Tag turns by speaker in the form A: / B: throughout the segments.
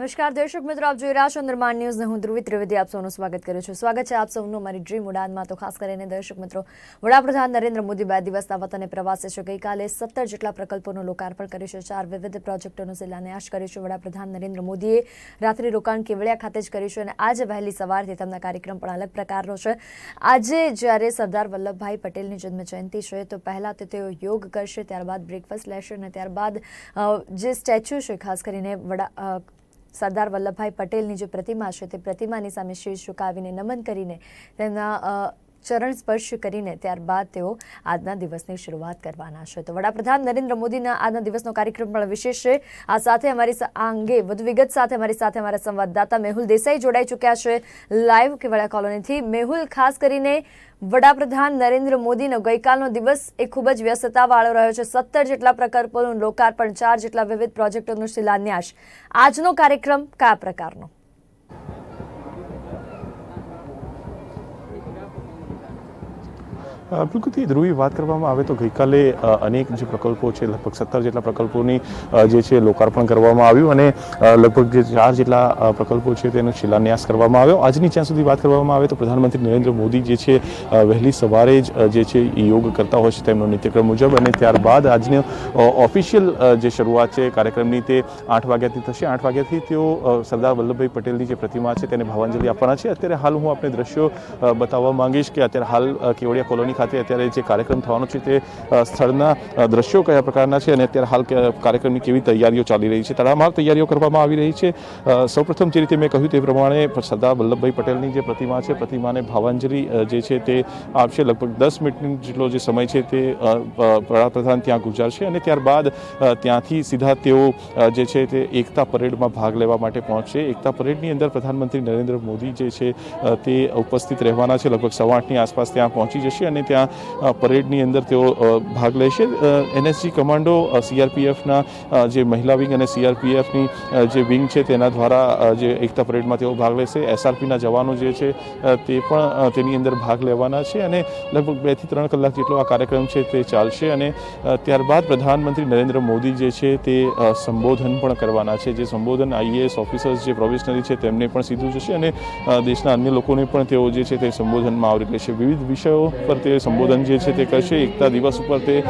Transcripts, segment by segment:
A: નમસ્કાર દર્શક મિત્રો, આપ જોઈ રહ્યા છો નિર્માણ ન્યૂઝને હું ધ્રુવી ત્રિવેદી આપ સૌનું સ્વાગત કરું છું. સ્વાગત છે આપ સૌનું અમારી ડ્રીમ ઉડાનમાં. તો ખાસ કરીને દર્શક મિત્રો, વડાપ્રધાન નરેન્દ્ર મોદી 2 દિવસના વતને પ્રવાસે છે. ગઈકાલે 17 જેટલા પ્રકલ્પોનું લોકાર્પણ કર્યું છે. 4 વિવિધ પ્રોજેક્ટોનો શિલાન્યાસ કર્યો છે. વડાપ્રધાન નરેન્દ્ર મોદીએ રાત્રિ રોકાણ કેવડિયા ખાતે જ કર્યું છે અને આજે વહેલી સવારથી તેમના કાર્યક્રમ પણ અલગ પ્રકારનો છે. આજે જ્યારે સરદાર વલ્લભભાઈ પટેલની જન્મજયંતિ છે તો પહેલાં તો તેઓ યોગ કરશે, ત્યારબાદ બ્રેકફાસ્ટ લેશે અને ત્યારબાદ જે સ્ટેચ્યુ છે, ખાસ કરીને સરદાર વલ્લભભાઈ પટેલની જે પ્રતિમા છે તે પ્રતિમાની સામે શીશ ઝુકાવીને નમન કરીને તેમના ચરણ સ્પર્શ કરીને ત્યારબાદ તેઓ આજના દિવસની શરૂઆત કરવાના છે. તો વડાપ્રધાન નરેન્દ્ર મોદીના આજના દિવસનો કાર્યક્રમ પણ વિશેષ છે. આ સાથે આ અંગે વધુ વિગત સાથે અમારા સંવાદદાતા મેહુલ દેસાઈ જોડાઈ ચૂક્યા છે લાઈવ કેવડિયા કોલોનીથી. મેહુલ, ખાસ કરીને વડાપ્રધાન નરેન્દ્ર મોદીનો ગઈકાલનો દિવસ એ ખૂબ જ વ્યસ્તતાવાળો રહ્યો છે. 17 જેટલા પ્રકલ્પોનું લોકાર્પણ, 4 જેટલા વિવિધ પ્રોજેક્ટોનો શિલાન્યાસ. આજનો કાર્યક્રમ કયા પ્રકારનો?
B: બિલકુલથી ધ્રુવી વાત કરવામાં આવે તો ગઈકાલે અનેક જે પ્રકલ્પો છે, લગભગ 17 જેટલા પ્રકલ્પોની જે છે લોકાર્પણ કરવામાં આવ્યું અને લગભગ જે 4 જેટલા પ્રકલ્પો છે તેનો શિલાન્યાસ કરવામાં આવ્યો. આજની જ્યાં સુધી વાત કરવામાં આવે તો પ્રધાનમંત્રી નરેન્દ્ર મોદી જે છે વહેલી સવારે જ જે છે યોગ કરતા હોય છે તેમનો નિત્યક્રમ મુજબ, અને ત્યારબાદ આજની ઓફિશિયલ જે શરૂઆત છે કાર્યક્રમની તે 8 વાગ્યાથી થશે. 8 વાગ્યાથી તેઓ સરદાર વલ્લભભાઈ પટેલની જે પ્રતિમા છે તેને ભાવાંજલિ આપવાના છે. અત્યારે હાલ હું આપણે દ્રશ્યો બતાવવા માંગીશ કે અત્યારે હાલ કેવડિયા કોલોની ખાતે અત્યારે જે કાર્યક્રમ થવાનો છે તે સ્થળના દ્રશ્યો કયા પ્રકારના છે અને અત્યારે હાલ કાર્યક્રમની કેવી તૈયારીઓ ચાલી રહી છે, તડામાર તૈયારીઓ કરવામાં આવી રહી છે. સૌપ્રથમ જે રીતે મેં કહ્યું તે પ્રમાણે સરદાર વલ્લભભાઈ પટેલની જે પ્રતિમા છે, પ્રતિમાને ભાવાંજલિ જે છે તે આપશે. લગભગ 10 મિનિટ જેટલો જે સમય છે તે વડાપ્રધાન ત્યાં ગુજારશે અને ત્યારબાદ ત્યાંથી સીધા તેઓ જે છે તે એકતા પરેડમાં ભાગ લેવા માટે પહોંચશે. એકતા પરેડની અંદર પ્રધાનમંત્રી નરેન્દ્ર મોદી જે છે તે ઉપસ્થિત રહેવાના છે. લગભગ 8:15ની આસપાસ ત્યાં પહોંચી જશે અને ત્યાં પરેડની અંદર તેઓ ભાગ લેશે. એનએસજી કમાન્ડો, સીઆરપીએફના જે મહિલા વિંગ અને સીઆરપીએફની જે વિંગ છે તેના દ્વારા જે એકતા પરેડમાં તેઓ ભાગ લેશે. એસઆરપીના જવાનો જે છે તે પણ તેની અંદર ભાગ લેવાના છે અને લગભગ 2 થી 3 કલાક જેટલો આ કાર્યક્રમ છે તે ચાલશે અને ત્યારબાદ પ્રધાનમંત્રી નરેન્દ્ર મોદી જે છે તે સંબોધન પણ કરવાના છે. જે સંબોધન આઈએએસ ઓફિસર્સ જે પ્રોવિશનરી છે તેમને પણ સીધું જશે અને દેશના અન્ય લોકોને પણ તેઓ જે છે તે સંબોધનમાં આવરી લેશે. વિવિધ વિષયો પર તે સંબોધન જે છે તે કરશે. એકતા દિવસ ઉપર તે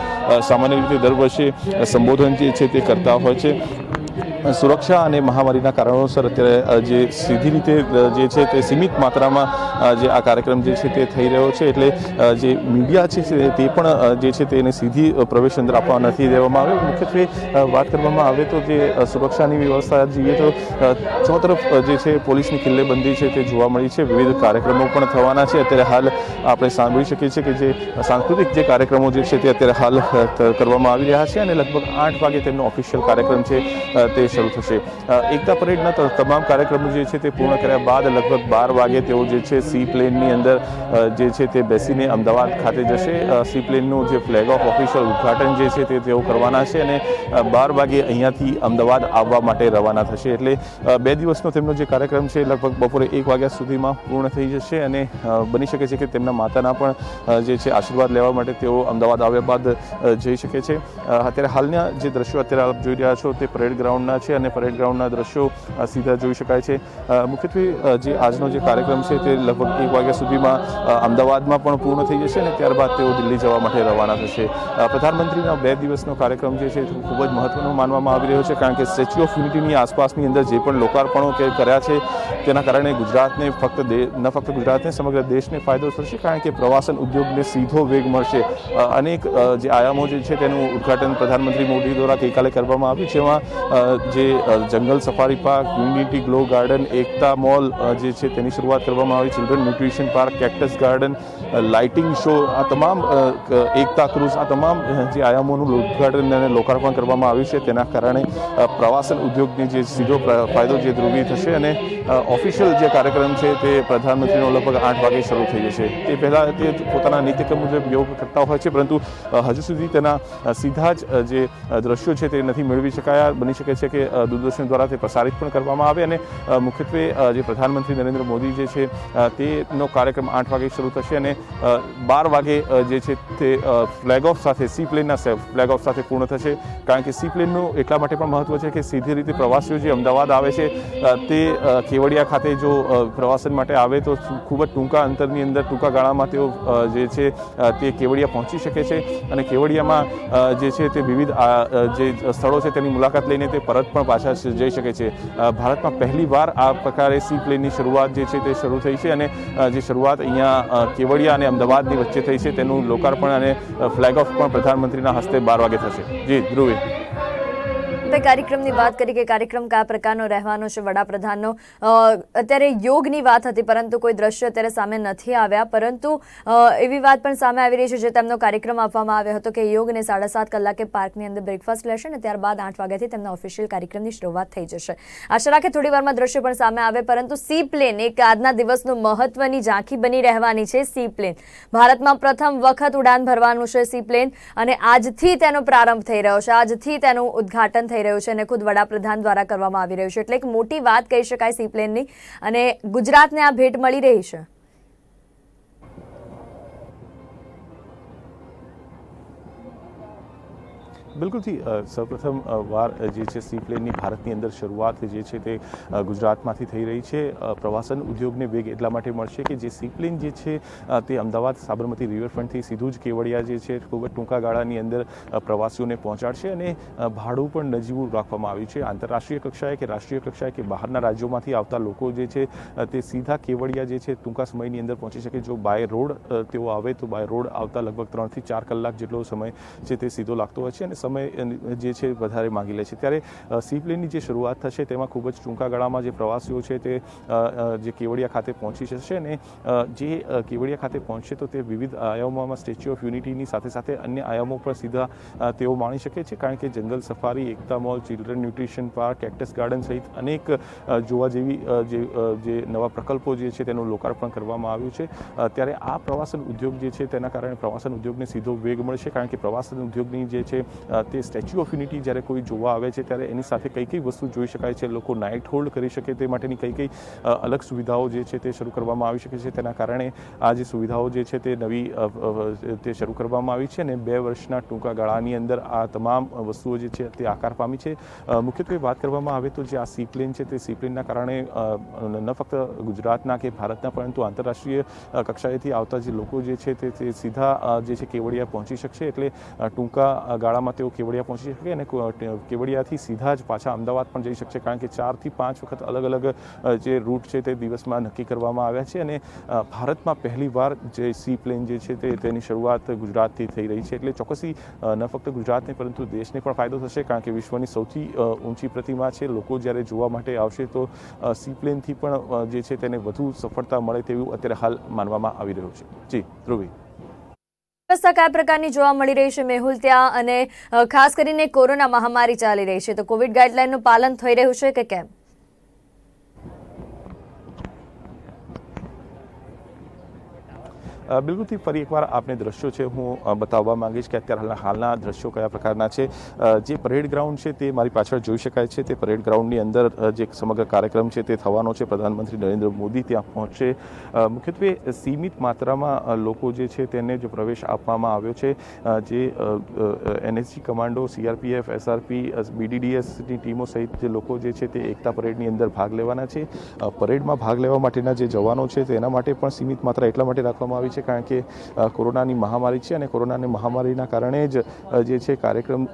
B: સામાન્ય રીતે દર વર્ષે સંબોધન જે છે તે કરતા હોય છે. સુરક્ષા અને મહામારીના કારણોસર અત્યારે જે સીધી રીતે જે છે તે સીમિત માત્રામાં જે આ કાર્યક્રમ જે છે તે થઈ રહ્યો છે, એટલે જે મીડિયા છે તે પણ જે છે તેને સીધી પ્રવેશ અંદર આપવા નથી દેવામાં આવ્યો. મુખ્યત્વે વાત કરવામાં આવે તો જે સુરક્ષાની વ્યવસ્થા જોઈએ તો ચોતરફ જે છે પોલીસની કિલ્લેબંધી છે તે જોવા મળી છે. વિવિધ કાર્યક્રમો પણ થવાના છે. અત્યારે હાલ આપણે સાંભળી શકીએ છીએ કે જે સાંસ્કૃતિક જે કાર્યક્રમો જે છે તે અત્યારે હાલ કરવામાં આવી રહ્યા છે અને લગભગ 8 વાગે તેમનો ઓફિશિયલ કાર્યક્રમ છે તે શરૂ થશે. એકતા પરેડના તમામ કાર્યક્રમો જે છે તે પૂર્ણ કર્યા બાદ લગભગ 12 વાગે તેઓ જે છે સી પ્લેનની અંદર જે છે તે બેસીને અમદાવાદ ખાતે જશે. સી પ્લેનનું જે ફ્લેગ ઓફ ઓફિશિયલ ઉદઘાટન જે છે તે તેઓ કરવાના છે અને 12 વાગે અહીંયાથી અમદાવાદ આવવા માટે રવાના થશે. એટલે 2 દિવસનો તેમનો જે કાર્યક્રમ છે લગભગ બપોરે 1 વાગ્યા સુધીમાં પૂર્ણ થઈ જશે અને બની શકે છે કે તેમના માતાના પણ જે છે આશીર્વાદ લેવા માટે તેઓ અમદાવાદ આવ્યા બાદ જઈ શકે છે. અત્યારે હાલના જે દ્રશ્યો અત્યારે આપ જોઈ રહ્યા છો તે પરેડ ગ્રાઉન્ડના છે અને પરેડ ગ્રાઉન્ડના દ્રશ્યો સીધા જોઈ શકાય છે. મુખ્યત્વે જે આજનો જે કાર્યક્રમ છે તે લગભગ 1 વાગ્યા સુધીમાં અમદાવાદમાં પણ પૂર્ણ થઈ જશે અને ત્યારબાદ તેઓ દિલ્હી જવા માટે રવાના થશે. પ્રધાનમંત્રીના 2 દિવસનો કાર્યક્રમ જે છે તે ખૂબ જ મહત્વનો માનવામાં આવી રહ્યો છે, કારણ કે સ્ટેચ્યુ ઓફ યુનિટીની આસપાસની અંદર જે પણ લોકાર્પણો કર્યા છે તેના કારણે ગુજરાતને ન ફક્ત ગુજરાતને સમગ્ર દેશને ફાયદો થશે, કારણ કે પ્રવાસન ઉદ્યોગને સીધો વેગ મળશે. અનેક જે આયામો જે છે તેનું ઉદઘાટન પ્રધાનમંત્રી મોદી દ્વારા ગઈકાલે કરવામાં આવ્યું, જેમાં જે jungle safari park, unity glow garden, Ekta mall જે છે તેની શરૂઆત કરવામાં આવી, children nutrition park, cactus garden, lighting show, આ તમામ એકતા ક્રુઝ, આ તમામ જે આયામોનું ઉદઘાટન અને લોકાર્પણ કરવામાં આવ્યું છે. તેના કારણે પ્રવાસન ઉદ્યોગની જે સીધો ફાયદો જે ધ્રુવી થશે અને ઓફિશિયલ જે કાર્યક્રમ છે તે પ્રધાનમંત્રીનો લગભગ 8 વાગે શરૂ થઈ જશે. તે પહેલાં તે પોતાના નિત્યક્રમ મુજબ યોગ કરતા હોય છે, પરંતુ હજુ સુધી તેના સીધા જ જે દ્રશ્યો છે તે નથી મેળવી શકાયા. બની શકે છે કે છે દૂરદર્શન દ્વારા તે પ્રસારિત પણ કરવામાં આવે અને મુખ્યત્વે જે પ્રધાનમંત્રી નરેન્દ્ર મોદી જે છે તેનો કાર્યક્રમ 8 વાગે શરૂ થશે અને 12 વાગે જે છે તે ફ્લેગ ઓફ સાથે સી પ્લેનના ફ્લેગ ઓફ સાથે પૂર્ણ થશે, કારણ કે સી પ્લેનનું એટલા માટે પણ મહત્વ છે કે સીધી રીતે પ્રવાસીઓ જે અમદાવાદ આવે છે તે કેવડિયા ખાતે જો પ્રવાસન માટે આવે તો ખૂબ જ ટૂંકા અંતરની અંદર ટૂંકા ગાળામાં તેઓ જે છે તે કેવડિયા પહોંચી શકે છે અને કેવડિયામાં જે છે તે વિવિધ જે સ્થળો છે તેની મુલાકાત લઈને તે પરત પણ પાછા જઈ શકે છે. ભારતમાં પહેલીવાર આ પ્રકારે સી પ્લેનની શરૂઆત જે છે તે શરૂ થઈ છે અને જે શરૂઆત અહીંયા કેવડિયા અને અમદાવાદની વચ્ચે થઈ છે તેનું લોકાર્પણ અને ફ્લેગ ઓફ પણ પ્રધાનમંત્રીના હસ્તે 12 વાગે થશે. જી ધ્રુવી.
A: કાર્યક્રમની વાત કરી કે કાર્યક્રમ કયા પ્રકારનો રહેવાનો છે વડાપ્રધાનનો. અત્યારે યોગની વાત હતી પરંતુ કોઈ દ્રશ્ય અત્યારે સામે નથી આવ્યા, પરંતુ એવી વાત પણ સામે આવી રહી છે જે તેમનો કાર્યક્રમ આપવામાં આવ્યો હતો કે યોગને 7:30 કલાકે પાર્કની અંદર બ્રેકફાસ્ટ લેશે અને ત્યારબાદ 8 વાગ્યાથી તેમના ઓફિશિયલ કાર્યક્રમની શરૂઆત થઈ જશે. આશા રાખે થોડી વારમાં દ્રશ્ય પણ સામે આવે, પરંતુ સી પ્લેન એક આજના દિવસનું મહત્વની ઝાંખી બની રહેવાની છે. સી પ્લેન ભારતમાં પ્રથમ વખત ઉડાન ભરવાનું છે સી પ્લેન અને આજથી તેનો પ્રારંભ થઈ રહ્યો છે, આજથી તેનું ઉદ્ઘાટન થઈ રહ્યું છે અને ખુદ વડાપ્રધાન દ્વારા કરવામાં આવી રહ્યું છે. એટલે એક મોટી વાત કહી શકાય સી પ્લેનની અને ગુજરાતને આ ભેટ મળી રહી છે.
B: બિલકુલથી સૌપ્રથમ વાર જે છે સી પ્લેનની ભારતની અંદર શરૂઆત જે છે તે ગુજરાતમાંથી થઈ રહી છે. પ્રવાસન ઉદ્યોગને વેગ એટલા માટે મળશે કે જે સી પ્લેન જે છે તે અમદાવાદ સાબરમતી રિવરફ્રન્ટથી સીધું જ કેવડિયા જે છે ખૂબ જ ટૂંકા ગાળાની અંદર પ્રવાસીઓને પહોંચાડશે અને ભાડું પણ નજીવું રાખવામાં આવ્યું છે. આંતરરાષ્ટ્રીય કક્ષાએ કે રાષ્ટ્રીય કક્ષાએ કે બહારના રાજ્યોમાંથી આવતા લોકો જે છે તે સીધા કેવડિયા જે છે ટૂંકા સમયની અંદર પહોંચી શકે. જો બાય રોડ તેઓ આવે તો બાય રોડ આવતા લગભગ 3 થી 4 કલાક જેટલો સમય છે તે સીધો લાગતો હોય છે અને સમય જે છે વધારે માગી લે છે. ત્યારે સી પ્લેનની જે શરૂઆત થશે તેમાં ખૂબ જ ટૂંકા ગાળામાં જે પ્રવાસીઓ છે તે જે કેવડિયા ખાતે પહોંચી જશે અને જે કેવડિયા ખાતે પહોંચશે તો તે વિવિધ આયામોમાં સ્ટેચ્યુ ઓફ યુનિટીની સાથે સાથે અન્ય આયામો પર સીધા તેઓ માણી શકે છે, કારણ કે jungle safari, Ekta mall, children nutrition park, cactus garden સહિત અનેક જોવા જેવી જે નવા પ્રકલ્પો જે છે તેનું લોકાર્પણ કરવામાં આવ્યું છે. ત્યારે આ પ્રવાસન ઉદ્યોગ જે છે તેના કારણે પ્રવાસન ઉદ્યોગને સીધો વેગ મળશે, કારણ કે પ્રવાસન ઉદ્યોગની જે છે તે સ્ટેચ્યુ ઓફ યુનિટી જ્યારે કોઈ જોવા આવે છે ત્યારે એની સાથે કઈ કઈ વસ્તુ જોઈ શકાય છે, લોકો નાઇટ હોલ્ડ કરી શકે તે માટેની કઈ કઈ અલગ સુવિધાઓ જે છે તે શરૂ કરવામાં આવી શકે છે. તેના કારણે આ જે સુવિધાઓ જે છે તે નવી તે શરૂ કરવામાં આવી છે અને 2 વર્ષના ટૂંકા ગાળાની અંદર આ તમામ વસ્તુઓ જે છે તે આકાર પામી છે. મુખ્યત્વે વાત કરવામાં આવે તો જે આ સી પ્લેન છે તે સી પ્લેનના કારણે ન ફક્ત ગુજરાતના કે ભારતના પરંતુ આંતરરાષ્ટ્રીય કક્ષાએથી આવતા જે લોકો જે છે તે સીધા જે છે કેવડિયા પહોંચી શકશે. એટલે ટૂંકા ગાળામાં તેઓ કેવડિયા પહોંચી શકે અને કેવડિયાથી સીધા જ પાછા અમદાવાદ પણ જઈ શકશે, કારણ કે 4 થી 5 વખત અલગ અલગ જે રૂટ છે તે દિવસમાં નક્કી કરવામાં આવ્યા છે અને ભારતમાં પહેલીવાર જે સી પ્લેન જે છે તેની શરૂઆત ગુજરાતથી થઈ રહી છે. એટલે ચોક્કસી ન ફક્ત ગુજરાતને પરંતુ દેશને પણ ફાયદો થશે, કારણ કે વિશ્વની સૌથી ઊંચી પ્રતિમા છે. લોકો જ્યારે જોવા માટે આવશે તો સી પ્લેનથી પણ જે છે તેને વધુ સફળતા મળે તેવું અત્યારે હાલ માનવામાં આવી રહ્યું છે. જી ધ્રુવી.
A: વ્યવસ્થા કયા પ્રકારની જોવા મળી રહી છે મેહુલ ત્યાં, અને ખાસ કરીને કોરોના મહામારી ચાલી રહી છે તો કોવિડ ગાઈડલાઈનનું પાલન થઈ રહ્યું છે કે કેમ?
B: બિલકુલથી ફરી એકવાર આપને દ્રશ્યો છે હું બતાવવા માંગીશ કે અત્યારે હાલના દ્રશ્યો કયા પ્રકારના છે. જે પરેડ ગ્રાઉન્ડ છે તે મારી પાછળ જોઈ શકાય છે. તે પરેડ ગ્રાઉન્ડની અંદર જે સમગ્ર કાર્યક્રમ છે તે થવાનો છે. પ્રધાનમંત્રી નરેન્દ્ર મોદી ત્યાં પહોંચશે. મુખ્યત્વે સીમિત માત્રામાં લોકો જે છે તેને જો પ્રવેશ આપવામાં આવ્યો છે. જે NSG કમાન્ડો, CRPF, SRP, BDDSની ટીમો સહિત જે લોકો જે છે તે એકતા પરેડની અંદર ભાગ લેવાના છે. પરેડમાં ભાગ લેવા માટેના જે જવાનો છે તેના માટે પણ સીમિત માત્રા એટલા માટે રાખવામાં આવી છે કારણ કે કોરોનાની મહામારી છે અને કોરોનાની મહામારીના કારણે જ જે છે કાર્યક્રમ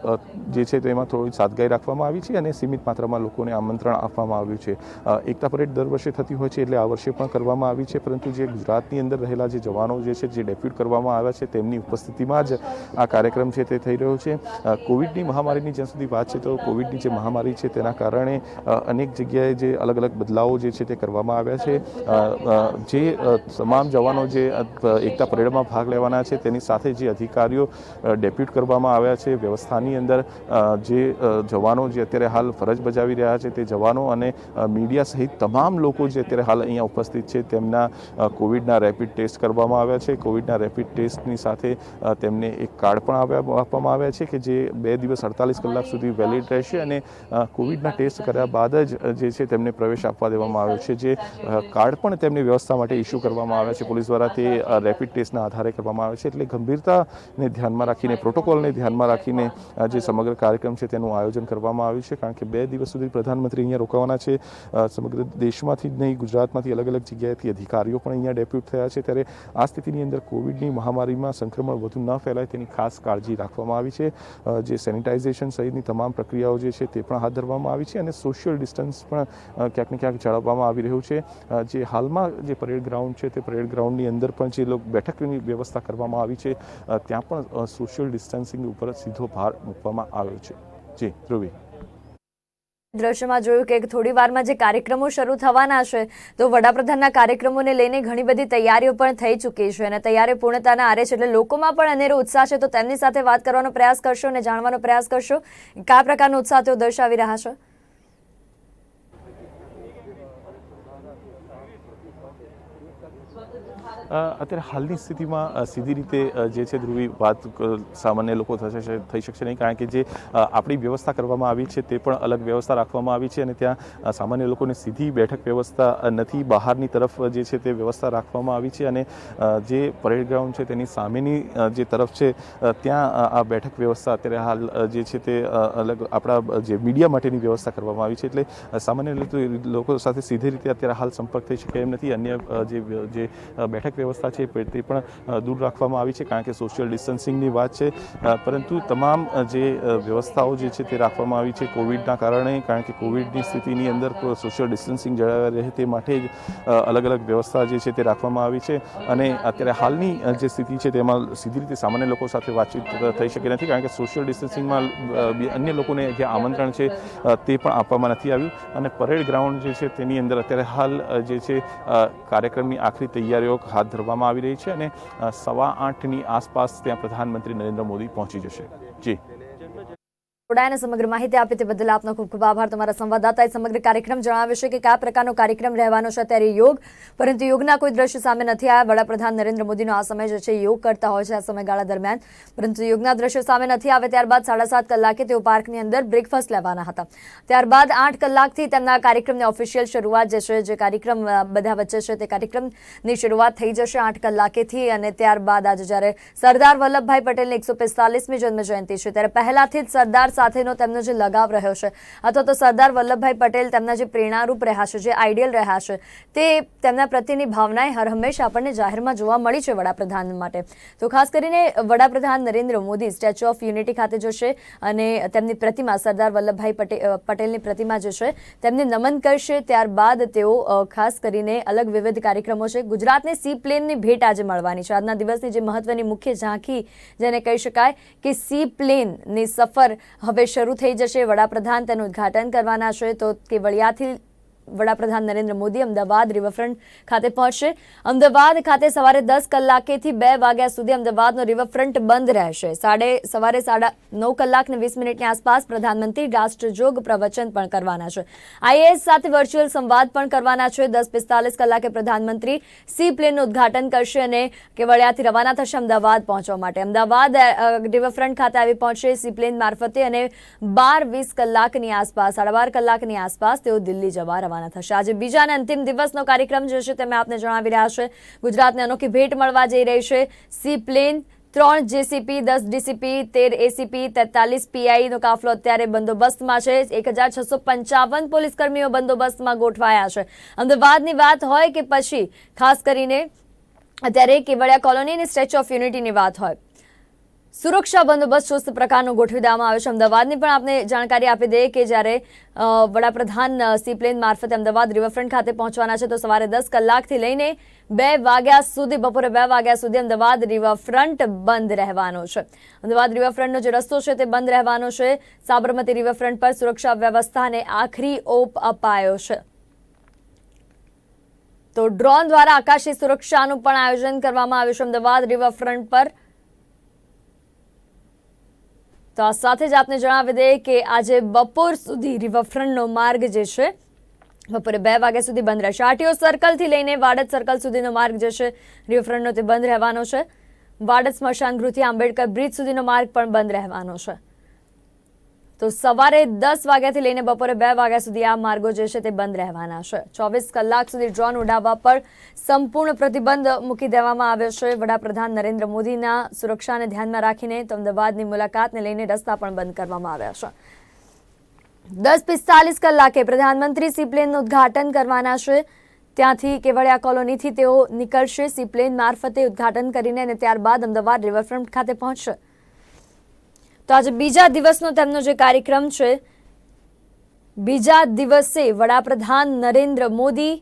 B: જે છે તેમાં થોડી સાદગાઈ રાખવામાં આવી છે અને સીમિત માત્રામાં લોકોને આમંત્રણ આપવામાં આવ્યું છે. એકતા પરેડ દર વર્ષે થતી હોય છે એટલે આ વર્ષે પણ કરવામાં આવી છે, પરંતુ જે ગુજરાતની અંદર રહેલા જે જવાનો જે છે જે ડેપ્યુટ કરવામાં આવ્યા છે તેમની ઉપસ્થિતિમાં જ આ કાર્યક્રમ છે તે થઈ રહ્યો છે. કોવિડની મહામારીની જ્યાં સુધી વાત છે તો કોવિડની જે મહામારી છે તેના કારણે અનેક જગ્યાએ જે અલગ અલગ બદલાવો જે છે તે કરવામાં આવ્યા છે. જે તમામ જવાનો જે એકતા પરેડમાં ભાગ લેવાના છે, તેની સાથે જે અધિકારીઓ ડેપ્યુટ કરવામાં આવ્યા છે વ્યવસ્થાની અંદર, જે જવાનો જે અત્યારે હાલ ફરજ બજાવી રહ્યા છે તે જવાનો અને મીડિયા સહિત તમામ લોકો જે અત્યારે હાલ અહીંયા ઉપસ્થિત છે તેમના કોવિડના રેપિડ ટેસ્ટ કરવામાં આવ્યા છે. કોવિડના રેપિડ ટેસ્ટની સાથે તેમને એક કાર્ડ પણ આપવામાં આવ્યા છે કે જે 2 દિવસ 48 કલાક સુધી વેલિડ રહેશે અને કોવિડના ટેસ્ટ કર્યા બાદ જ જે છે તેમને પ્રવેશ આપવા દેવામાં આવ્યો છે. જે કાર્ડ પણ તેમની વ્યવસ્થા માટે ઇસ્યુ કરવામાં આવ્યા છે પોલીસ દ્વારા, તે રેપિડ ટેસ્ટના આધારે કરવામાં આવે છે. એટલે ગંભીરતાને ધ્યાનમાં રાખીને, પ્રોટોકોલને ધ્યાનમાં રાખીને જે સમગ્ર કાર્યક્રમ છે તેનું આયોજન કરવામાં આવ્યું છે. કારણ કે 2 દિવસ સુધી પ્રધાનમંત્રી અહીંયા રોકાવાના છે. સમગ્ર દેશમાંથી જ નહીં, ગુજરાતમાંથી અલગ અલગ જગ્યાએથી અધિકારીઓ પણ અહીંયા ડેપ્યુટ થયા છે. ત્યારે આ સ્થિતિની અંદર કોવિડની મહામારીમાં સંક્રમણ વધુ ન ફેલાય તેની ખાસ કાળજી રાખવામાં આવી છે. જે સેનિટાઇઝેશન સહિતની તમામ પ્રક્રિયાઓ જે છે તે પણ હાથ ધરવામાં આવી છે અને સોશિયલ ડિસ્ટન્સ પણ ક્યાંક ને ક્યાંક જાળવવામાં આવી રહ્યું છે. જે હાલમાં જે પરેડ ગ્રાઉન્ડ છે તે પરેડ ગ્રાઉન્ડની અંદર પણ જે બેઠકની વ્યવસ્થા કરવામાં આવી છે ત્યાં પણ સોશિયલ ડિસ્ટન્સિંગ ઉપર સીધો ભાર મૂકવામાં આવ્યો છે. જી ધ્રુવી.
A: દ્રશ્યમાં જોયું કે થોડી વારમાં જે કાર્યક્રમો શરૂ થવાના છે તો વડાપ્રધાનના કાર્યક્રમોને લઈને ઘણી બધી તૈયારીઓ પણ થઈ ચૂકી છે અને તૈયારીઓ પૂર્ણતાના આરે છે. એટલે લોકોમાં પણ અનેરો ઉત્સાહ છે. તો તેમની સાથે વાત કરવાનો પ્રયાસ કરશો અને જાણવાનો પ્રયાસ કરશો કયા પ્રકારનો ઉત્સાહ તેઓ દર્શાવી રહ્યા છે.
B: અત્યારે હાલની સ્થિતિમાં સીધી રીતે જે છે ધ્રુવી વાત સામાન્ય લોકો થઈ શકશે નહીં, કારણ કે જે આપણી વ્યવસ્થા કરવામાં આવી છે તે પણ અલગ વ્યવસ્થા રાખવામાં આવી છે અને ત્યાં સામાન્ય લોકોને સીધી બેઠક વ્યવસ્થા નથી, બહારની તરફ જે છે તે વ્યવસ્થા રાખવામાં આવી છે અને જે પરેડ ગ્રાઉન્ડ છે તેની સામેની જે તરફ છે ત્યાં આ બેઠક વ્યવસ્થા અત્યારે હાલ જે છે તે અલગ આપણા જે મીડિયા માટેની વ્યવસ્થા કરવામાં આવી છે. એટલે સામાન્ય લોકો સાથે સીધી રીતે અત્યારે હાલ સંપર્ક થઈ શકે એમ નથી. અન્ય જે બેઠક વ્યવસ્થા છે તે પણ દૂર રાખવામાં આવી છે કારણ કે સોશિયલ ડિસ્ટન્સિંગની વાત છે. પરંતુ તમામ જે વ્યવસ્થાઓ જે છે તે રાખવામાં આવી છે કોવિડના કારણે, કારણ કે કોવિડની સ્થિતિની અંદર સોશિયલ ડિસ્ટન્સિંગ જળવાઈ રહે તે માટે જ અલગ અલગ વ્યવસ્થા જે છે તે રાખવામાં આવી છે. અને અત્યારે હાલની જે સ્થિતિ છે તેમાં સીધી રીતે સામાન્ય લોકો સાથે વાતચીત થઈ શકી નથી, કારણ કે સોશિયલ ડિસ્ટન્સિંગમાં અન્ય લોકોને જે આમંત્રણ છે તે પણ આપવામાં નથી આવ્યું. અને પરેડ ગ્રાઉન્ડ જે છે તેની અંદર અત્યારે હાલ જે છે કાર્યક્રમની આખરી તૈયારીઓ હાથ ધરવામાં આવી રહી છે અને 8:15ની આસપાસ ત્યાં પ્રધાનમંત્રી નરેન્દ્ર મોદી પહોંચી જશે. જી
A: જોડાઈને સમગ્ર માહિતી આપી તે બદલ આપનો ખૂબ ખૂબ આભાર. તમારા સંવાદદાતાએ સમગ્ર કાર્યક્રમ જણાવ્યો છે કે કયા પ્રકારનો કાર્યક્રમ રહેવાનો છે. અત્યારે યોગ, પરંતુ યોગના કોઈ દ્રશ્ય સામે નથી આવ્યા. વડાપ્રધાન નરેન્દ્ર મોદીનો આ સમય જે છે યોગ કરતા હોય છે આ સમયગાળા દરમિયાન, પરંતુ યોગના દ્રશ્યો સામે નથી આવે. ત્યારબાદ 7:30 કલાકે તેઓ પાર્કની અંદર બ્રેકફાસ્ટ લેવાના હતા. ત્યારબાદ 8 કલાકથી તેમના કાર્યક્રમની ઓફિશિયલ શરૂઆત જે કાર્યક્રમ બધા વચ્ચે છે તે કાર્યક્રમની શરૂઆત થઈ જશે 8 કલાકેથી. અને ત્યારબાદ આજે જ્યારે સરદાર વલ્લભભાઈ પટેલની 145મી જન્મજયંતિ છે ત્યારે પહેલાથી જ સરદાર સાથેનો તેમનો જે લગાવ રહ્યો છે અથવા તો સરદાર વલ્લભભાઈ પટેલ તેમના જે પ્રેરણારૂપ રહ્યા છે, જે આઈડિયલ રહ્યા છે, તે તેમના પ્રત્યેની ભાવનાએ હર હંમેશા આપણને જાહેરમાં જોવા મળી છે વડાપ્રધાન માટે. તો ખાસ કરીને વડાપ્રધાન Narendra Modi statue of unity ખાતે જશે અને તેમની પ્રતિમા સરદાર વલ્લભભાઈ પટેલની પ્રતિમા જે છે તેમને નમન કરશે. ત્યારબાદ તેઓ ખાસ કરીને અલગ વિવિધ કાર્યક્રમો છે. ગુજરાતને સી પ્લેનની ભેટ આજે મળવાની છે. આજના દિવસની જે મહત્વની મુખ્ય ઝાંખી જેને કહી શકાય કે સી પ્લેનની સફર હવે શરૂ થઈ જશે. વડાપ્રધાન તેનું ઉદ્ઘાટન કરવાના છે. તો કેવડિયાથી વડાપ્રધાન નરેન્દ્ર મોદી અમદાવાદ રિવરફ્રન્ટ ખાતે પહોંચશે. અમદાવાદ ખાતે સવારે 10 કલાકેથી 2 વાગ્યા સુધી અમદાવાદનો રિવરફ્રન્ટ બંધ રહેશે. સવારે 9:30 કલાકને 20 મિનિટની આસપાસ પ્રધાનમંત્રી રાષ્ટ્રજોગ પ્રવચન પણ કરવાના છે. આઈએએસ સાથે વર્ચ્યુઅલ સંવાદ પણ કરવાના છે. 10:45 કલાકે પ્રધાનમંત્રી સી પ્લેનનું ઉદ્ઘાટન કરશે અને કેવડિયાથી રવાના થશે અમદાવાદ પહોંચવા માટે. અમદાવાદ રિવરફ્રન્ટ ખાતે આવી પહોંચશે સી પ્લેન મારફતે અને 12:20 કલાકની આસપાસ 12:30 કલાકની આસપાસ તેઓ દિલ્હી જવા રવાના થશે. આજે બીજા અને અંતિમ દિવસનો કાર્યક્રમ જે છે તે મેં આપને જણાવી રહ્યા છે. ગુજરાતને અનોખી ભેટ મળવા જઈ રહી છે. Sea plane 3 JCP, 10 DCP, 13 ACP, 43 પીઆઈનો કાફલો અત્યારે બંદોબસ્તમાં છે. 1655 પોલીસકર્મીઓ બંદોબસ્તમાં ગોઠવાયા છે. અમદાવાદની વાત હોય કે પછી ખાસ કરીને અત્યારે કેવડિયા કોલોની અને સ્ટેચ્યુ ઓફ યુનિટીની વાત હોય, સુરક્ષા બંદોબસ્ત ચુસ્ત પ્રકારનો ગોઠવી દેવામાં આવ્યો છે. અમદાવાદની પણ આપને જાણકારી આપી દઈએ કે જ્યારે વડાપ્રધાન સી પ્લેન મારફતે અમદાવાદ રિવરફ્રન્ટ ખાતે પહોંચવાના છે તો સવારે 10 કલાકથી લઈને 2 વાગ્યા સુધી, બપોરે 2 વાગ્યા સુધી અમદાવાદ રિવરફ્રન્ટ બંધ રહેવાનો છે. અમદાવાદ રિવરફ્રન્ટનો જે રસ્તો છે તે બંધ રહેવાનો છે. સાબરમતી રિવરફ્રન્ટ પર સુરક્ષા વ્યવસ્થાને આખરી ઓપ અપાયો છે. તો ડ્રોન દ્વારા આકાશી સુરક્ષાનું પણ આયોજન કરવામાં આવ્યું છે અમદાવાદ રિવરફ્રન્ટ પર। તો આ સાથે જ આપને જણાવી દઈએ કે આજે બપોર સુધી રિવરફ્રન્ટનો માર્ગ જે છે બપોરે 2 વાગ્યા સુધી બંધ રહેશે। આરટીઓ સર્કલથી લઈને વાડજ સર્કલ સુધીનો માર્ગ જે છે રિવરફ્રન્ટનો તે બંધ રહેવાનો છે। વાડજ સ્મશાન ગૃહથી આંબેડકર બ્રિજ સુધીનો માર્ગ પણ બંધ રહેવાનો છે। તો સવારે 10 વાગ્યાથી લઈને બપોરે 2 વાગ્યા સુધી આ માર્ગો જે છે તે બંધ રહેવાના છે। 24 કલાક સુધી ડ્રોન ઉડાવવા પર સંપૂર્ણ પ્રતિબંધ મૂકી દેવામાં આવ્યો છે। વડાપ્રધાન નરેન્દ્ર મોદીના સુરક્ષાને ધ્યાનમાં રાખીને તો અમદાવાદની મુલાકાતને લઈને રસ્તા પણ બંધ કરવામાં આવ્યા છે। 10:45 કલાકે પ્રધાનમંત્રી સીપ્લેનનું ઉદ્ઘાટન કરવાના છે। ત્યાંથી કેવડિયા કોલોનીથી તેઓ નીકળશે સીપ્લેન મારફતે ઉદ્ઘાટન કરીને અને ત્યારબાદ અમદાવાદ રિવરફ્રન્ટ ખાતે પહોંચશે। તો આજે બીજા દિવસનો તેમનો જે કાર્યક્રમ છે, બીજા દિવસે વડાપ્રધાન નરેન્દ્ર મોદી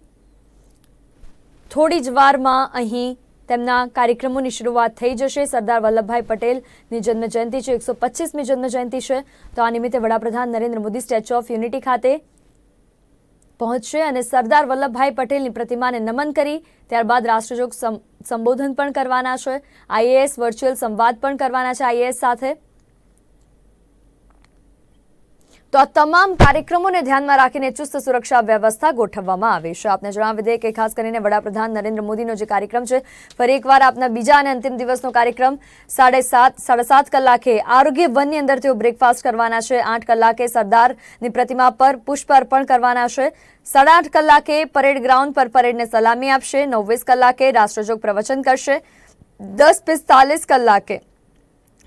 A: થોડી જ વારમાં અહીં તેમના કાર્યક્રમોની શરૂઆત થઈ જશે। સરદાર વલ્લભભાઈ પટેલની જન્મજયંતિ છે, 125મી જન્મજયંતિ છે। તો આ નિમિત્તે વડાપ્રધાન Narendra Modi statue of unity ખાતે પહોંચશે અને સરદાર વલ્લભભાઈ પટેલની પ્રતિમાને નમન કરી ત્યારબાદ રાષ્ટ્રજોગ સંબોધન પણ કરવાના છે। આઈએએસ વર્ચ્યુઅલ સંવાદ પણ કરવાના છે આઈએએસ સાથે। તો આ તમામ કાર્યક્રમોને ધ્યાનમાં રાખીને ચુસ્ત સુરક્ષા વ્યવસ્થા ગોઠવવામાં આવી છે। આપને જણાવી દઈએ કે ખાસ કરીને વડાપ્રધાન નરેન્દ્ર મોદીનો જે કાર્યક્રમ છે, ફરી એકવાર આપના બીજા અને અંતિમ દિવસનો કાર્યક્રમ 7:30 કલાકે આરોગ્ય વનની અંદર તેઓ બ્રેકફાસ્ટ કરવાના છે। 8 કલાકે સરદારની પ્રતિમા પર પુષ્પ અર્પણ કરવાના છે। 8:30 કલાકે પરેડ ગ્રાઉન્ડ પર પરેડને સલામી આપશે। 9:20 કલાકે રાષ્ટ્રજોગ પ્રવચન કરશે। 10:45 કલાકે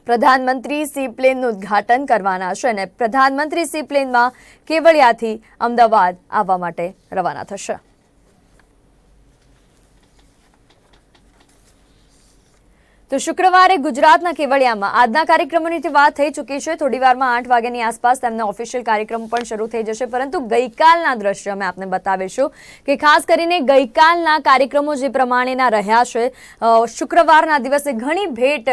A: પ્રધાનમંત્રી સીપ્લેનનું ઉદ્ઘાટન કરવાના છે અને પ્રધાનમંત્રી સીપ્લેનમાં કેવડિયાથી અમદાવાદ આવવા માટે રવાના થશે। તો શુક્રવારે ગુજરાતના કેવડિયામાં આજના કાર્યક્રમોની વાત થઈ ચૂકી છે। થોડી વારમાં 8 વાગ્યાની આસપાસ તેમના ઓફિશિયલ કાર્યક્રમો પણ શરૂ થઈ જશે, પરંતુ ગઈકાલના દ્રશ્ય અમે આપને બતાવીશું કે ખાસ કરીને ગઈકાલના કાર્યક્રમો જે પ્રમાણેના રહ્યા છે। શુક્રવારના દિવસે ઘણી ભેટ,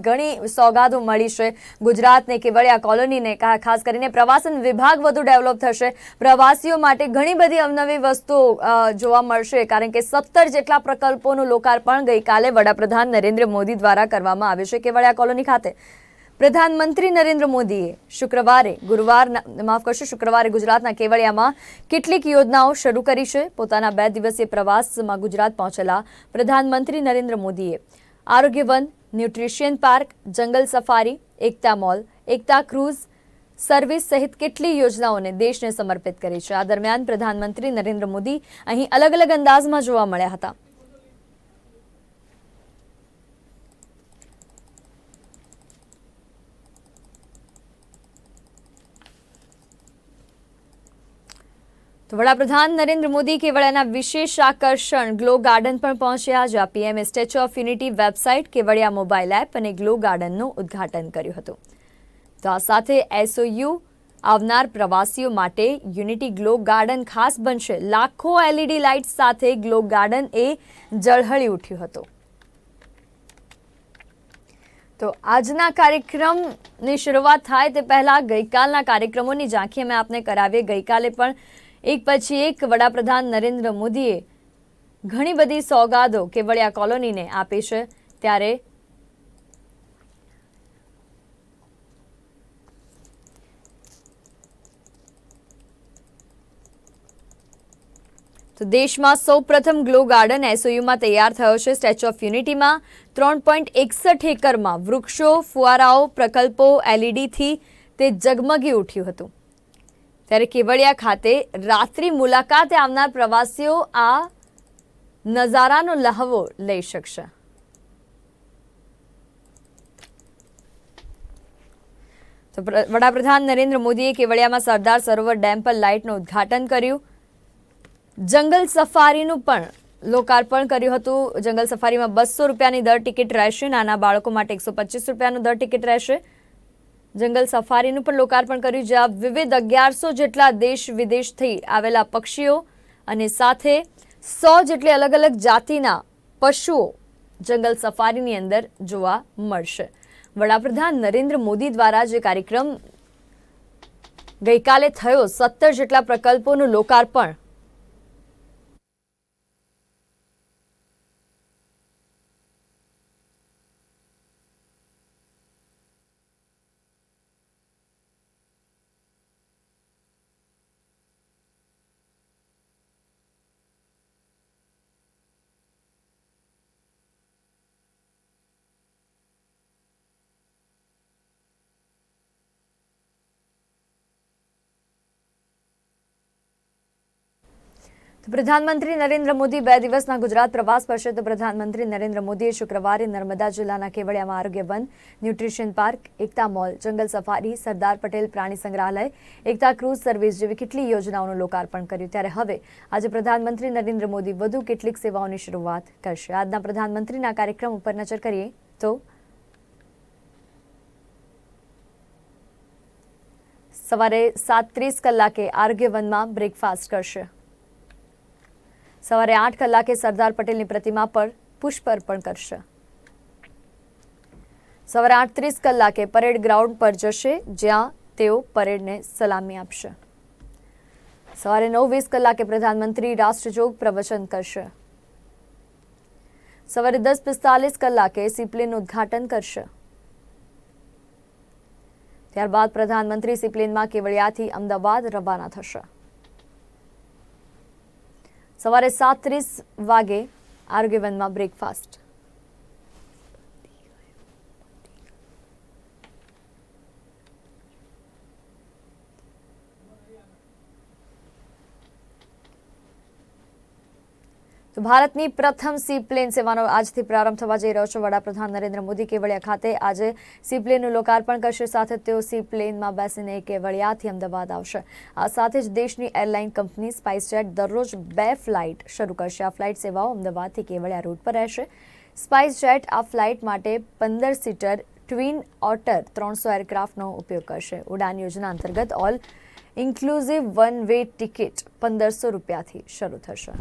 A: ઘણી સોગાદો મળી છે ગુજરાતને, કેવડિયા કોલોનીને। ખાસ કરીને પ્રવાસન વિભાગ વધુ ડેવલપ થશે, પ્રવાસીઓ માટે ઘણી બધી અવનવી વસ્તુઓ જોવા મળશે, કારણ કે 17 જેટલા પ્રકલ્પોનું લોકાર્પણ ગઈકાલે વડાપ્રધાન નરેન્દ્ર મોદી દ્વારા કરવામાં આવ્યું છે કેવડિયા કોલોની ખાતે। પ્રધાનમંત્રી નરેન્દ્ર મોદીએ શુક્રવારે ગુજરાતના કેવડિયામાં કેટલીક યોજનાઓ શરૂ કરી છે। પોતાના 2 દિવસીય પ્રવાસમાં ગુજરાત પહોંચેલા પ્રધાનમંત્રી નરેન્દ્ર મોદીએ આરોગ્ય વન, ન્યુટ્રિશિયન પાર્ક, જંગલ સફારી, એકતા મોલ, એકતા ક્રૂઝ સર્વિસ સહિત કેટલી યોજનાઓને દેશને સમર્પિત કરી છે। આ દરમિયાન પ્રધાનમંત્રી નરેન્દ્ર મોદી અહીં અલગ અલગ અંદાજમાં જોવા મળ્યા હતા। તો વડાપ્રધાન નરેન્દ્ર મોદી કેવડિયાના વિશેષ આકર્ષણ ગ્લો ગાર્ડન પણ પહોંચ્યા, જ્યાં પીએમએ statue of unity website, Kevadia mobile app અને ગ્લો ગાર્ડનનું ઉદ્ઘાટન કર્યું હતું। તો આ સાથે એસઓયુ આવનાર પ્રવાસીઓ માટે યુનિટી ગ્લો ગાર્ડન ખાસ બનશે। લાખો એલઈડી લાઇટ્સ સાથે ગ્લો ગાર્ડન એ ઝળહળી ઉઠ્યું હતું। તો આજના કાર્યક્રમની શરૂઆત થાય તે પહેલા ગઈકાલના કાર્યક્રમોની ઝાંખી અમે આપને કરાવીએ। ગઈકાલે પણ એક પછી એક વડાપ્રધાન નરેન્દ્ર મોદીએ ઘણી બધી સોગાદો કેવડિયા કોલોનીને આપી છે। ત્યારે તો દેશમાં સૌપ્રથમ ગ્લો ગાર્ડન એસઓયુમાં તૈયાર થયો છે। સ્ટેચ્યુ ઓફ યુનિટીમાં 3.61 એકરમાં વૃક્ષો, ફુવારાઓ, પ્રકલ્પો, એલઈડીથી તે ઝગમગી ઉઠ્યું હતું। ત્યારે કેવડિયા ખાતે રાત્રિ મુલાકાતે આવનાર પ્રવાસીઓ આ નજારાનો લહાવો લઈ શકશે। તો વડાપ્રધાન નરેન્દ્ર મોદીએ કેવડિયામાં સરદાર સરોવર ડેમ પર લાઇટનું ઉદ્ઘાટન કર્યું। જંગલ સફારીનું પણ લોકાર્પણ કર્યું હતું। જંગલ સફારીમાં 200 રૂપિયાની દર ટિકિટ રહેશે, નાના બાળકો માટે 125 રૂપિયાનું દર ટિકિટ રહેશે। જંગલ સફારીનું પણ લોકાર્પણ કર્યું, જ્યાં વિવિધ 1100 જેટલા દેશ વિદેશથી આવેલા પક્ષીઓ અને સાથે 100 જેટલી અલગ અલગ જાતિના પશુઓ જંગલ સફારીની અંદર જોવા મળશે। વડાપ્રધાન નરેન્દ્ર મોદી દ્વારા જે કાર્યક્રમ ગઈકાલે થયો, 17 જેટલા પ્રકલ્પોનું લોકાર્પણ, તો પ્રધાનમંત્રી નરેન્દ્ર મોદી 2 દિવસના ગુજરાત પ્રવાસ પર છે. તો પ્રધાનમંત્રી નરેન્દ્ર મોદીએ શુક્રવારે નર્મદા જિલ્લાના કેવડિયામાં આરોગ્ય વન, ન્યુટ્રિશન પાર્ક, એકતા મોલ, જંગલ સફારી, સરદાર પટેલ પ્રાણી સંગ્રહાલય, એકતા ક્રૂઝ સર્વિસ જેવી કેટલી યોજનાઓનું લોકાર્પણ કર્યું. ત્યારે હવે આજે પ્રધાનમંત્રી નરેન્દ્ર મોદી વધુ કેટલીક સેવાઓની શરૂઆત કરશે. આજના પ્રધાનમંત્રીના કાર્યક્રમ ઉપર નજર કરીએ તો સવારે 7:30 કલાકે આરોગ્ય વનમાં બ્રેકફાસ્ટ કરશે. સવારે 8 કલાકે સરદાર પટેલની પ્રતિમા પર પુષ્પ અર્પણ કરશે. સવારે 8:30 કલાકે પરેડ ગ્રાઉન્ડ પર જશે, જ્યાં તેઓ પરેડને સલામી આપશે. સવારે 9:20 કલાકે પ્રધાનમંત્રી રાષ્ટ્રજોગ પ્રવચન કરશે. સવારે 10:45 કલાકે સીપ્લેનનું ઉદ્ઘાટન કરશે. ત્યારબાદ પ્રધાનમંત્રી સીપ્લેનમાં કેવડિયાથી અમદાવાદ રવાના થશે. સવારે 7:30 વાગે આરોગ્ય વનમાં બ્રેકફાસ્ટ. તો ભારતની પ્રથમ સી પ્લેન સેવાનો આજથી પ્રારંભ થવા જઈ રહ્યો છે. વડાપ્રધાન નરેન્દ્ર મોદી કેવડિયા ખાતે આજે સી પ્લેનનું લોકાર્પણ કરશે. સાથે તેઓ સી પ્લેનમાં બેસીને કેવડિયાથી અમદાવાદ આવશે. આ સાથે જ દેશની એરલાઇન કંપની સ્પાઇસજેટ દરરોજ 2 ફ્લાઇટ શરૂ કરશે. આ ફ્લાઇટ સેવાઓ અમદાવાદથી કેવડિયા રૂટ પર રહેશે. સ્પાઇસજેટ આ ફ્લાઇટ માટે 15 સીટર ટ્વિન ઓટર 300 એરક્રાફ્ટનો ઉપયોગ કરશે. ઉડાન યોજના અંતર્ગત all inclusive one way ticket 1500 રૂપિયાથી શરૂ થશે.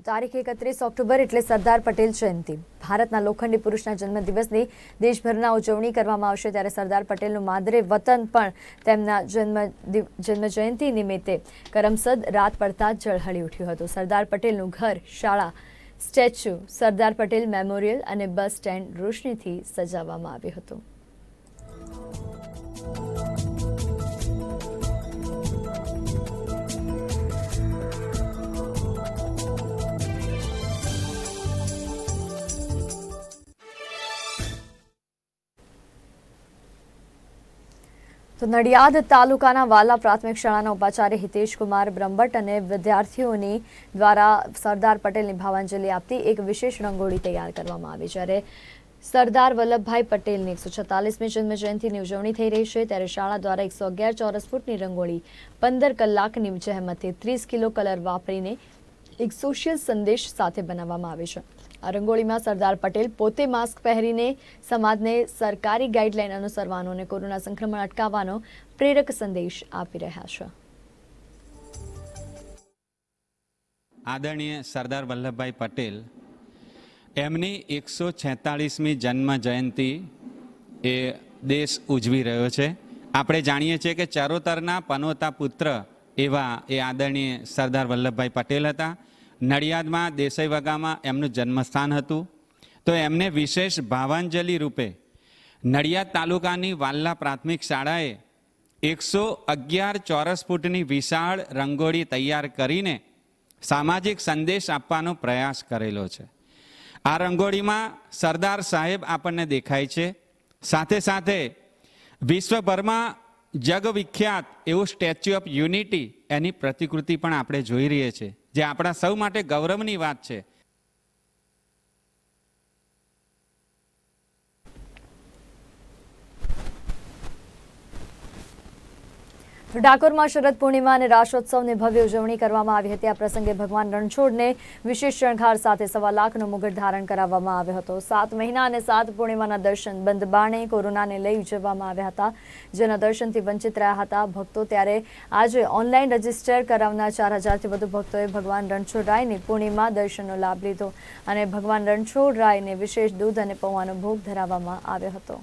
A: તારીખ 31 ઓક્ટોબર એટલે સરદાર પટેલ જયંતિ. ભારતના લોખંડી પુરુષના જન્મદિવસની દેશભરના ઉજવણી કરવામાં આવશે. ત્યારે સરદાર પટેલનું માદરે વતન પણ તેમના જન્મજયંતિ નિમિત્તે કરમસદ રાત પડતા ઝળહળી ઉઠ્યું હતું. સરદાર પટેલનું ઘર, શાળા, સ્ટેચ્યુ, સરદાર પટેલ મેમોરિયલ અને બસ સ્ટેન્ડ રોશનીથી સજાવવામાં આવ્યું હતું. તો નડિયાદ તાલુકાના વાલા પ્રાથમિક શાળાના ઉપાચાર્ય હિતેશકુમાર બ્રહ્મભટ્ટ અને વિદ્યાર્થીઓની દ્વારા સરદાર પટેલની ભાવાંજલિ આપતી એક વિશેષ રંગોળી તૈયાર કરવામાં આવી. જ્યારે સરદાર વલ્લભભાઈ પટેલની 146મી જન્મજયંતિની ઉજવણી થઈ રહી છે, ત્યારે શાળા દ્વારા 111 ચોરસ ફૂટની રંગોળી 15 કલાકની જહેમતથી 30 કિલો કલર વાપરીને એક સોશિયલ સંદેશ સાથે બનાવવામાં આવી છે. આ રંગોળીમાં સરદાર પટેલ પોતે માસ્ક પહેરીને સમાજને સરકારી ગાઈડલાઈન અનુસરવાનો અને કોરોના સંક્રમણ અટકાવવાનો પ્રેરક સંદેશ આપી રહ્યા છે.
C: આદરણીય સરદાર વલ્લભભાઈ પટેલ એમની 146મી જન્મ જયંતિ એ દેશ ઉજવી રહ્યો છે. આપણે જાણીએ છીએ કે ચરોતરના પનોતા પુત્ર એવા એ આદરણીય સરદાર વલ્લભભાઈ પટેલ હતા. નડિયાદમાં દેસાઈ વગામાં એમનું જન્મસ્થાન હતું. તો એમને વિશેષ ભાવાંજલિ રૂપે નડિયાદ તાલુકાની વાલ્લા પ્રાથમિક શાળાએ 111 ચોરસ ફૂટની વિશાળ રંગોળી તૈયાર કરીને સામાજિક સંદેશ આપવાનો પ્રયાસ કરેલો છે. આ રંગોળીમાં સરદાર સાહેબ આપણને દેખાય છે. સાથે સાથે વિશ્વભરમાં જગવિખ્યાત એવું સ્ટેચ્યુ ઓફ યુનિટી એની પ્રતિકૃતિ પણ આપણે જોઈ રહીએ છીએ, જે આપણા સૌ માટે ગૌરવની વાત છે.
A: ડાકોરમાં શરદ પૂર્ણિમા અને રાસોત્સવની ભવ્ય ઉજવણી કરવામાં આવી હતી. આ પ્રસંગે ભગવાન રણછોડને વિશેષ શણગાર સાથે 1.25 લાખનો મુગટ ધારણ કરાવવામાં આવ્યો હતો. 7 મહિના અને 7 પૂર્ણિમાના દર્શન બંધ બારણે કોરોનાને લઈ ઉજવવામાં આવ્યા હતા, જેના દર્શનથી વંચિત રહ્યા હતા ભક્તો. ત્યારે આજે ઓનલાઈન રજીસ્ટર કરાવનાર 4000થી વધુ ભક્તોએ ભગવાન રણછોડરાયની પૂર્ણિમા દર્શનનો લાભ લીધો અને ભગવાન રણછોડરાયને વિશેષ દૂધ અને પૌવાનો ભોગ ધરાવવામાં આવ્યો હતો.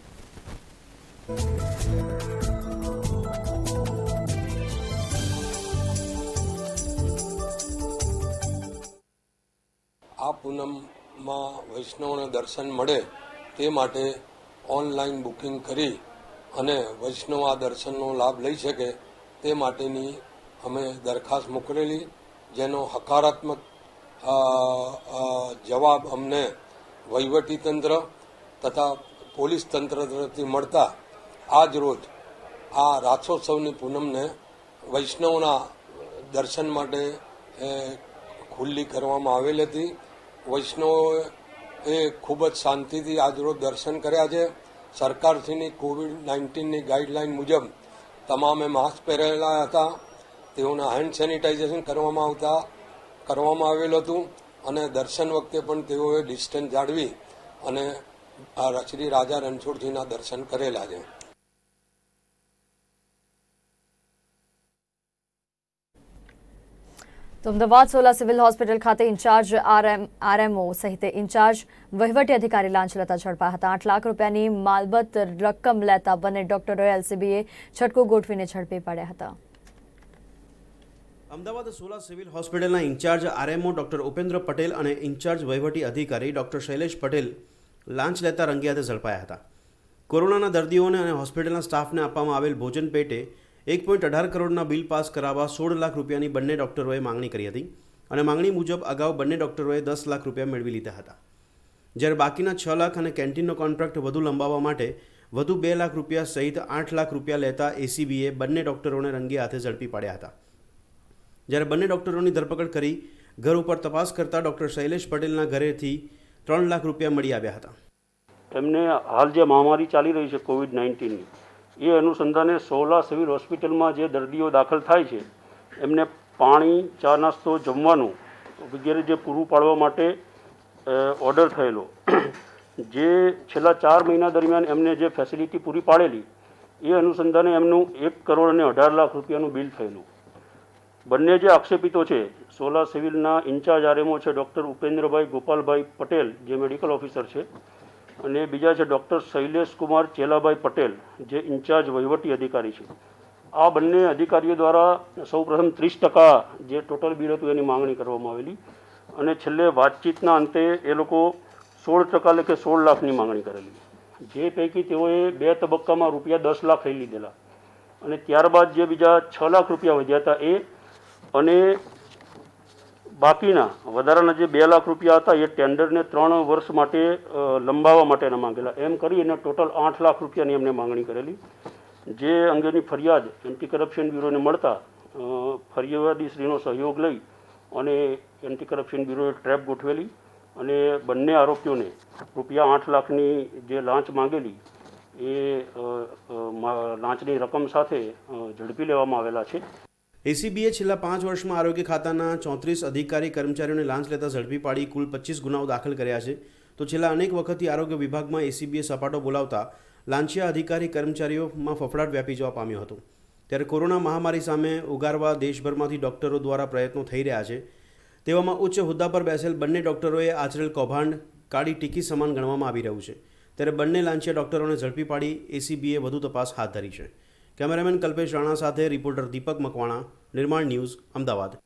D: આ પૂનમમાં વૈષ્ણવને દર્શન મળે તે માટે ઓનલાઈન બુકિંગ કરી અને વૈષ્ણવ આ દર્શનનો લાભ લઈ શકે તે માટેની અમે દરખાસ્ત મોકલેલી, જેનો હકારાત્મક જવાબ અમને વહીવટીતંત્ર તથા પોલીસ તંત્ર તરફથી મળતા આજ રોજ આ રાસોત્સવની પૂનમને વૈષ્ણવના દર્શન માટે ખુલ્લી કરવામાં આવેલ હતી. વૈષ્ણવોએ ખૂબ જ શાંતિથી આજરોજ દર્શન કર્યા છે. સરકારશ્રીની કોવિડ-19ની ગાઈડલાઈન મુજબ તમામે માસ્ક પહેરેલા હતા, તેઓના હેન્ડ સેનિટાઇઝેશન કરવામાં આવેલું હતું અને દર્શન વખતે પણ તેઓએ ડિસ્ટન્સ જાળવી અને શ્રી રાજા રણછોડજીના દર્શન કરેલા છે.
A: તો અમદાવાદ સોલા સિવિલ હોસ્પિટલ ખાતે ઇન્ચાર્જ આરએમઓ સહિત ઇન્ચાર્જ વહીવટી અધિકારી લાંચ લેતા ઝડપાયા હતા. 8 લાખ રૂપિયાની માલબત રકમ લેતા બંને ડોક્ટરોએ એલસીબીએ છટકું ગોઠવીને ઝડપી પાડ્યા હતા.
E: અમદાવાદ સોલા સિવિલ હોસ્પિટલના incharge RMO doctor Upendra Patel અને ઇન્ચાર્જ વહીવટી અધિકારી ડોક્ટર શૈલેષ પટેલ લાંચ લેતા રંગે હાથે ઝડપાયા હતા. કોરોનાના દર્દીઓને અને હોસ્પિટલના સ્ટાફને આપવામાં આવેલ ભોજન પેટે 1.18 કરોડના બિલ પાસ કરાવવા 16 લાખ રૂપિયાની બંને ડોક્ટરોએ માંગણી કરી હતી અને માંગણી મુજબ અગાઉ બંને ડોક્ટરોએ 10 લાખ રૂપિયા મેળવી લીધા હતા. જ્યારે બાકીના 6 લાખ અને કેન્ટીનનો કોન્ટ્રાક્ટ વધુ લંબાવવા માટે વધુ 2 લાખ રૂપિયા સહિત 8 લાખ રૂપિયા લેતા એસીબીએ બંને ડોક્ટરોને રંગે હાથે ઝડપી પાડ્યા હતા. જ્યારે બંને ડોક્ટરોની ધરપકડ કરી ઘર ઉપર તપાસ કરતા ડોક્ટર શૈલેષ પટેલના ઘરેથી 3 લાખ રૂપિયા મળી આવ્યા હતા.
F: એમને હાલ જે મહામારી ચાલી રહી છે કોવિડ-19ની, એ અનુસંધાને સોલા સિવિલ હોસ્પિટલમાં જે દર્દીઓ દાખલ થાય છે એમને પાણી, ચા નાસ્તો, જમવાનું વગેરે જે પૂરું પાડવા માટે ઓર્ડર થયેલો, જે છેલ્લા 4 મહિના દરમિયાન એમને જે ફેસિલિટી પૂરી પાડેલી એ અનુસંધાને એમનું 1 કરોડ અને 18 લાખ રૂપિયાનું બિલ થયેલું. બંને જે આક્ષેપિતો છે, સોલા સિવિલના ઇન્ચાર્જ આરએમઓ છે ડૉક્ટર ઉપેન્દ્રભાઈ ગોપાલભાઈ પટેલ જે મેડિકલ ઓફિસર છે, અને બીજા છે ડૉક્ટર શૈલેષ કુમાર ચેલાભાઈ પટેલ જે ઇન્ચાર્જ વહીવટી અધિકારી છે. આ બંને અધિકારીઓ દ્વારા સૌપ્રથમ 30% જે ટોટલ બિલ હતું એની માંગણી કરવામાં આવેલી અને છેલ્લે વાતચીતના અંતે એ લોકો 16% લેખે 16 લાખની માંગણી કરેલી, જે પૈકી તેઓએ 2 તબક્કામાં રૂપિયા 10 લાખ લઈ લીધેલા અને ત્યારબાદ જે બીજા 6 લાખ રૂપિયા વધ્યા હતા એ અને બાકીના વધારાના જે 2 લાખ રૂપિયા હતા એ ટેન્ડરને 3 વર્ષ માટે લંબાવવા માટેના માંગેલા. એમ કરીને ટોટલ 8 લાખ રૂપિયાની એમને માંગણી કરેલી, જે અંગેની ફરિયાદ એન્ટી કરપ્શન બ્યુરોને મળતા ફરિયાદીશ્રીનો સહયોગ લઈ અને એન્ટી કરપ્શન બ્યુરોએ ટ્રેપ ગોઠવેલી અને બંને આરોપીઓને રૂપિયા 8 લાખની જે લાંચ માંગેલી એ લાંચની રકમ સાથે ઝડપી લેવામાં આવેલા છે.
E: એસીબીએ છેલ્લા 5 વર્ષમાં આરોગ્ય ખાતાના 34 અધિકારી કર્મચારીઓને લાંચ લેતા ઝડપી પાડી કુલ 25 ગુનાઓ દાખલ કર્યા છે. તો છેલ્લા અનેક વખતથી આરોગ્ય વિભાગમાં એસીબીએ સપાટો બોલાવતા લાંચિયા અધિકારી કર્મચારીઓમાં ફફડાટ વ્યાપી જવા પામ્યો હતો. ત્યારે કોરોના મહામારી સામે ઉગારવા દેશભરમાંથી ડોક્ટરો દ્વારા પ્રયત્નો થઈ રહ્યા છે. તેવામાં ઉચ્ચ હોદ્દા પર બેસેલ બંને ડોક્ટરોએ આચરેલ કૌભાંડ કાળી ટીકી સમાન ગણવામાં આવી રહ્યું છે. ત્યારે બંને લાંચિયા ડોક્ટરોને ઝડપી પાડી એસીબીએ વધુ તપાસ હાથ ધરી છે. કેમેરામેન કલ્પેશ રાણા સાથે રિપોર્ટર દીપક મકવાણા, નિર્માણ ન્યૂઝ, અમદાવાદ.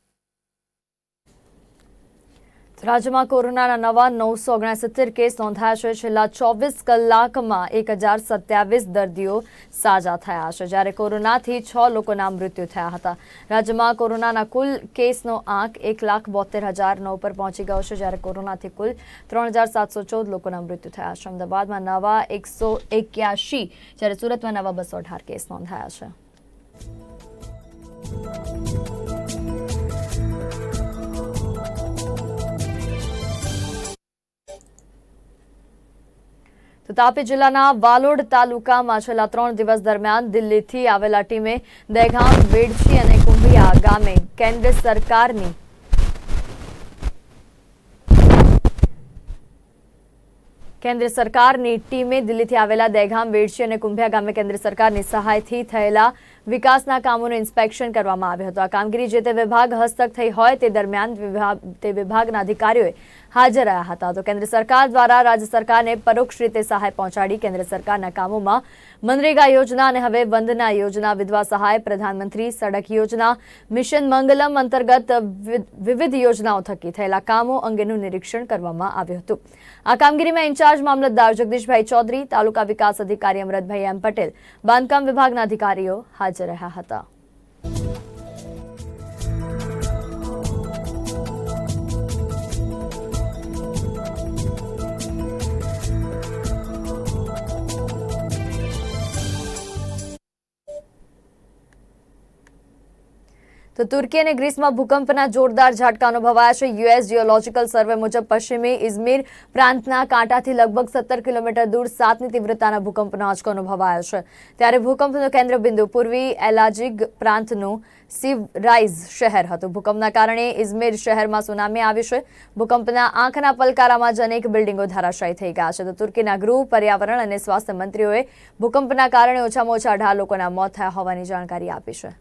A: રાજ્યમાં કોરોનાના નવા 969 કેસ નોંધાયા છે. છેલ્લા 24 કલાકમાં 1027 દર્દીઓ સાજા થયા છે, જ્યારે કોરોનાથી 6 લોકોના મૃત્યુ થયા હતા. રાજ્યમાં કોરોનાના કુલ કેસનો આંક 1,72,009 પર પહોંચી ગયો છે, જ્યારે કોરોનાથી કુલ 3,714 લોકોના મૃત્યુ થયા છે. અમદાવાદમાં નવા 181, જ્યારે સુરતમાં નવા 218 કેસ નોંધાયા છે. તો તાપી જિલ્લાના વાલોડ તાલુકામાં છેલ્લા 3 દિવસ દરમિયાન દિલ્હીથી આવેલા ટીમે દહેગામ, વેડછી અને કુંભિયા ગામે કેન્દ્ર સરકારની ટીમે દિલ્હીથી આવેલા દહેગામ, વેડછી અને કુંભિયા ગામે કેન્દ્ર સરકારની સહાયથી થયેલા વિકાસના કામોનું ઇન્સ્પેક્શન કરવામાં આવ્યું હતું। આ કામગીરી જે તે વિભાગ હસ્તક થઈ હોય તે દરમિયાન તે વિભાગના અધિકારીઓએ હાજર રહ્યા હતા। તો કેન્દ્ર સરકાર દ્વારા રાજ્ય સરકારને પરોક્ષ રીતે સહાય પહોંચાડી કેન્દ્ર સરકારના કામોમાં મનરેગા યોજના અને હવે વંદના યોજના, વિધવા સહાય, પ્રધાનમંત્રી સડક યોજના, મિશન મંગલમ અંતર્ગત વિવિધ યોજનાઓ થકી થયેલા કામો અંગેનું નિરીક્ષણ કરવામાં આવ્યું હતું। આ કામગીરીમાં ઇન્ચાર્જ મામલતદાર જગદીશભાઈ ચૌધરી, તાલુકા વિકાસ અધિકારી અમરતભાઈ એમ પટેલ, બાંધકામ વિભાગના અધિકારીઓ હાજર રહ્યા હતા। તો તુર્કી અને ગ્રીસમાં ભૂકંપના જોરદાર ઝાટકા અનુભવાયા છે। યુએસ જીઓલોજીકલ સર્વે મુજબ પશ્ચિમી ઇઝમીર પ્રાંતના કાંટાથી લગભગ 17 કિલોમીટર દૂર 7ની તીવ્રતાના ભૂકંપનો આંચકો અનુભવાયો છે। ત્યારે ભૂકંપનું કેન્દ્રબિંદુ પૂર્વી એલાજિગ પ્રાંતનું સિવરાઇઝ શહેર હતું। ભૂકંપના કારણે ઇઝમીર શહેરમાં સુનામી આવી છે। ભૂકંપના આંખના પલકારામાં જ અનેક બિલ્ડિંગો ધરાશાયી થઈ ગયા છે। તો તુર્કીના ગૃહ, પર્યાવરણ અને સ્વાસ્થ્ય મંત્રીઓએ ભૂકંપના કારણે ઓછામાં ઓછા 18 લોકોના મોત થયા હોવાની જાણકારી આપી છે।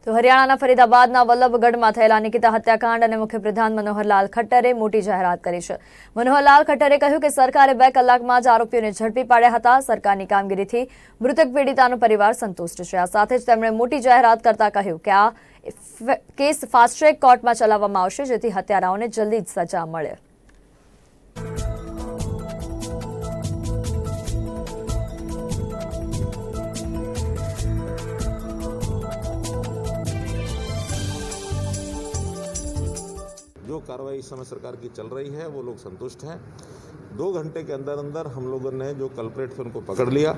A: તો હરિયાણાના ફરીદાબાદના વલ્લભગઢમાં થયેલા નિકિતા હત્યાકાંડ અને મુખ્યપ્રધાન મનોહરલાલ ખટ્ટરે મોટી જાહેરાત કરી છે। મનોહરલાલ ખટ્ટરે કહ્યું કે સરકારે 2 કલાકમાં જ આરોપીઓને ઝડપી પાડ્યા હતા। સરકારની કામગીરીથી મૃતક પીડિતાનો પરિવાર સંતુષ્ટ છે। આ સાથે જ તેમણે મોટી જાહેરાત કરતા કહ્યું કે આ કેસ ફાસ્ટ ટ્રેક કોર્ટમાં ચલાવવામાં આવશે જેથી હત્યારાઓને જલ્દી જ સજા મળે।
G: जो कार्रवाई इस समय सरकार की चल रही है वो लोग संतुष्ट हैं। 2 घंटे के अंदर अंदर हम लोगों ने जो कल्प्रेट थे उनको पकड़ लिया।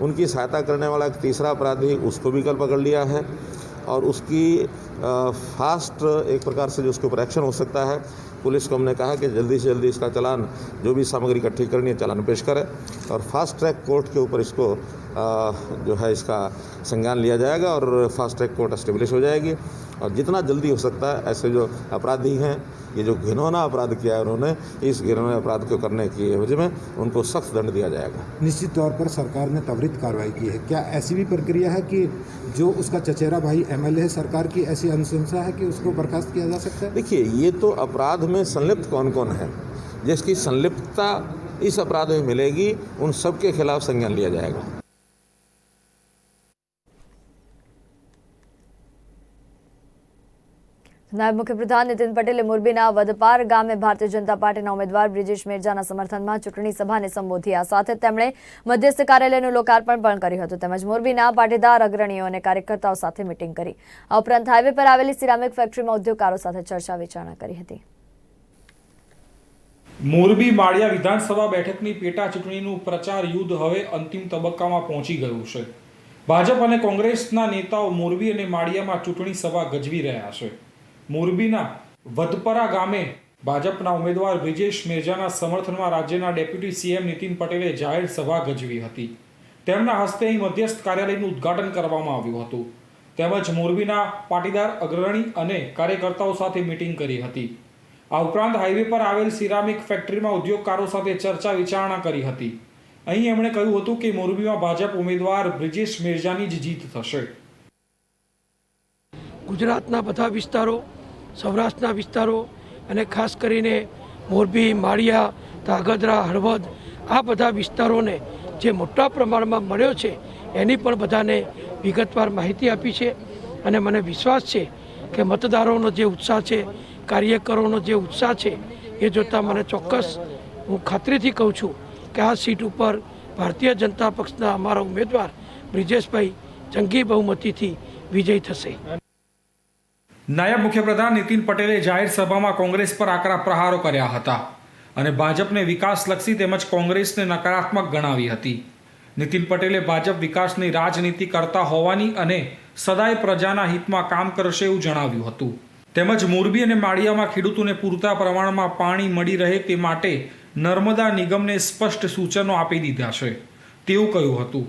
G: उनकी सहायता करने वाला एक तीसरा अपराधी उसको भी कल पकड़ लिया है और उसकी फास्ट एक प्रकार से जो उसके ऊपर एक्शन हो सकता है। पुलिस को हमने कहा कि जल्दी से जल्दी इसका चालान, जो भी सामग्री इकट्ठी करनी है, चालान पेश करे और फास्ट ट्रैक कोर्ट के ऊपर इसको जो है इसका संज्ञान लिया जाएगा और फास्ट ट्रैक कोर्ट एस्टेब्लिश हो जाएगी। और जितना जल्दी हो सकता है ऐसे जो अपराधी हैं, ये जो घिनौना अपराध किया है उन्होंने, इस घिनौने अपराध को करने की एवज में उनको सख्त दंड दिया जाएगा।
H: निश्चित तौर पर सरकार ने त्वरित कार्रवाई की है। क्या ऐसी भी प्रक्रिया है कि जो उसका चचेरा भाई एमएलए है, सरकार की ऐसी अनुशंसा है कि उसको बर्खास्त किया जा सकता है?
G: देखिए, ये तो अपराध में संलिप्त कौन कौन है, जिसकी संलिप्तता इस अपराध में मिलेगी उन सब के खिलाफ संज्ञान लिया जाएगा।
A: નાયબ મુખ્યપ્રધાન નીતિન પટેલે મોરબીના વદપાર ગામે ભારતીય જનતા પાર્ટીના ઉમેદવાર બ્રિજેશ મેરજાના સમર્થનમાં ચૂંટણી સભાને સંબોધી। આ સાથે તેમણે મધ્યસ્થ કાર્યાલયનું લોકાર્પણ પણ કર્યું હતું તેમજ મોરબીના પાટીદાર અગ્રણીઓ અને કાર્યકર્તાઓ સાથે મીટિંગ કરી। આ ઉપરાંત હાઈવે પર આવેલી સિરામિક ફેક્ટરીમાં ઉદ્યોગકારો સાથે ચર્ચા વિચારણા કરી હતી।
I: મોરબી માળિયા વિધાનસભા બેઠકની પેટા ચૂંટણીનું પ્રચાર યુદ્ધ હવે અંતિમ તબક્કામાં પહોંચી ગયું છે। ભાજપ અને કોંગ્રેસના નેતાઓ મોરબી અને માળિયામાં ચૂંટણી સભા ગજવી રહ્યા છે। મોરબીના વદપરા ગામે ભાજપના ઉમેદવાર બ્રિજેશ મેરજાના સમર્થનમાં રાજ્યના ડેપ્યુટી સીએમ નીતિન પટેલે જાહેર સભા ગજવી હતી। તેમના હસ્તે અહીં મધ્યસ્થ કાર્યાલયનું ઉદ્ઘાટન કરવામાં આવ્યું હતું તેમજ મોરબીના પાટીદાર અગ્રણી અને કાર્યકર્તાઓ સાથે મીટિંગ કરી હતી। આ ઉપરાંત હાઈવે પર આવેલ સિરામિક ફેક્ટરીમાં ઉદ્યોગકારો સાથે ચર્ચા વિચારણા કરી હતી। અહીં એમણે કહ્યું હતું કે મોરબીમાં ભાજપ ઉમેદવાર બ્રિજેશ મેરજાની જ જીત થશે।
J: ગુજરાતના બધા વિસ્તારો, સૌરાષ્ટ્રના વિસ્તારો અને ખાસ કરીને મોરબી, માળિયા, ધાંગધ્રા, હળવદ આ બધા વિસ્તારોને જે મોટા પ્રમાણમાં મળ્યો છે એની પણ બધાને વિગતવાર માહિતી આપી છે અને મને વિશ્વાસ છે કે મતદારોનો જે ઉત્સાહ છે, કાર્યકરોનો જે ઉત્સાહ છે એ જોતાં મને ચોક્કસ હું ખાતરીથી કહું છું કે આ સીટ ઉપર ભારતીય જનતા પક્ષના અમારા ઉમેદવાર બ્રિજેશભાઈ જંગી બહુમતીથી વિજય થશે।
I: નાયબ મુખ્યપ્રધાન નીતિન પટેલે જાહેર સભામાં કોંગ્રેસ પર આકરા પ્રહારો કર્યા હતા અને ભાજપને વિકાસલક્ષી તેમજ કોંગ્રેસને નકારાત્મક ગણાવી હતી. નીતિન પટેલે ભાજપ વિકાસની રાજનીતિ કરતા હોવાની અને સદાય પ્રજાના હિતમાં કામ કરશે એવું જણાવ્યું હતું. તેમજ મોરબી અને માળિયામાં ખેડૂતોને પૂરતા પ્રમાણમાં પાણી મળી રહે તે માટે નર્મદા નિગમને સ્પષ્ટ સૂચનો આપી દીધા છે તેવું કહ્યું હતું.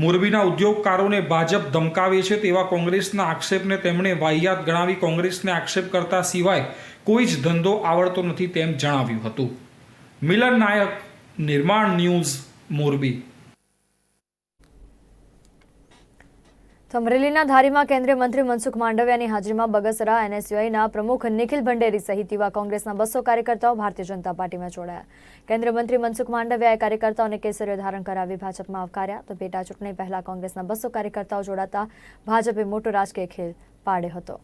I: મોરબીના ઉદ્યોગકારોને ભાજપ ધમકાવે છે તેવા કોંગ્રેસના આક્ષેપને તેમણે વાહિયાત ગણાવી કોંગ્રેસને આક્ષેપ કરતા સિવાય કોઈ જ ધંધો આવડતો નથી તેમ જણાવ્યું હતું. મિલન નાયક, નિર્માણ ન્યૂઝ, મોરબી.
A: અમરેલીના ધારીમાં કેન્દ્રીય મંત્રી મનસુખ માંડવિયાની હાજરીમાં બગસરા NSUIના પ્રમુખ નિખિલ ભંડેરી સહિત યુવા કોંગ્રેસના 200 કાર્યકર્તાઓ ભારતીય જનતા પાર્ટીમાં જોડાયા. કેન્દ્રીય મંત્રી મનસુખ માંડવિયાએ કાર્યકર્તાઓને કેસરીઓ ધારણ કરાવી ભાજપમાં આવકાર્યા તો પેટા ચૂંટણી પહેલા કોંગ્રેસના 200 કાર્યકર્તાઓ જોડાતા ભાજપે મોટો રાજકીય ખેલ પાડ્યો હતો.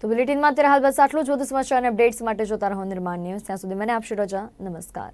A: તો બુલેટિનમાં અત્યારે હાલ બસ આટલું જ. વધુ સમાચાર અને અપડેટ્સ માટે જોતા રહો નિર્માણ ન્યૂઝ. ત્યાં સુધી મને આપશો રજા. નમસ્કાર.